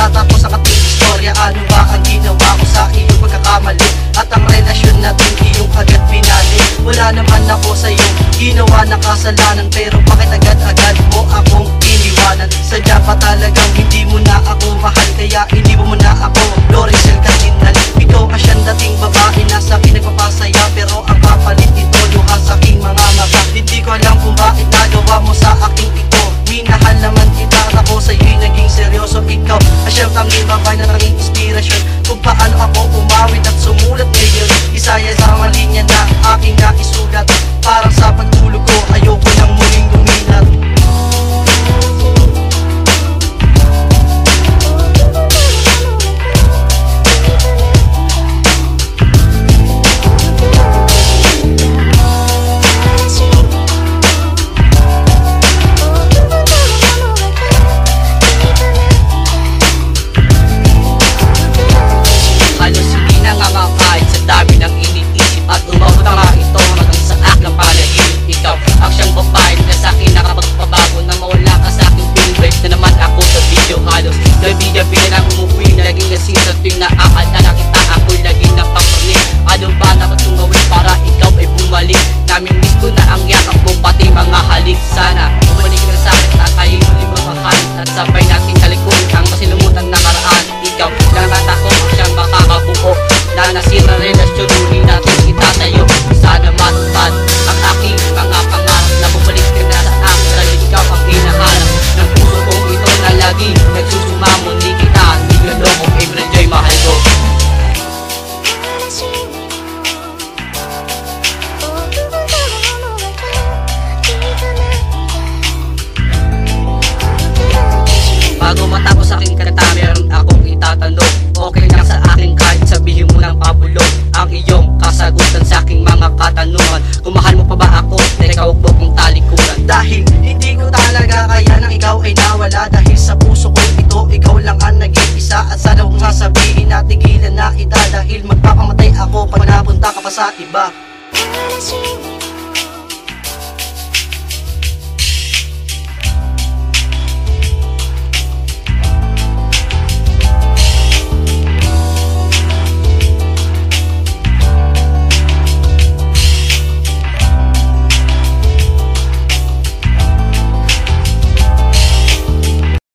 matatapos ang ating istorya. Ano ba ang ginawa ko sa iyong pagkakamali? At ang relasyon natin iyong agad binali. Wala naman ako sa iyong ginawa na kasalanan, pero bakit agad-agad mo akong iniwanan? Sadya pa talagang hindi mo na ako mahal, kaya hindi mo na ako Loricel Cardinal. Ikaw asyang dating babae na sa akin nagpapasaya, pero ang kapalit nito luha sa aking mga mata. Hindi ko alam kung bakit nagawa mo sa aking ito. Minahal naman kita at ako sa'yo'y naging seryoso. Ikaw asyang tanging babae na naging inspirasyon kung paano ako umawit at sumulat ngayon. Isaya sa mga linya na aking naisulat, parang sa pagtulog ko ayoko nang muling gumilat. Naaalala kita, ako'y laging napapanik. Ano ba dapat kong gawin para ikaw ay bumalik? Namimiss ko na ang yakap mo, pati mga halik. Sana bumalik ka sa akin at tayo'y muling mamahal, at sabay natin talikurin ang masilumutan nakaraan. Ikaw lang natakot siyang makakabuo na nasira relasyon, uli natin itatayo. Sana matupad ang aking mga pangarap na bumalik ka na sa akin, dahil ikaw ang hinahanap ng puso kong ito na lagi nagsusumamo. Di kita, di galoko, April Joy, mahal ko. Bago matapos aking kanta, meron akong itatanong. Okay lang sa akin kahit sabihin mo ng pabulong ang iyong kasagutan sa aking mga katanungan. Kung mahal mo pa ba ako, ikaw huwag mong talikuran. Dahil hindi ko talaga kaya nang ikaw ay nawala. Dahil sa puso ko ito, ikaw lang ang nag-iisa. At sana kung sasabihin na tigilan na ita, dahil magpakamatay ako pag napunta ka pa sa iba.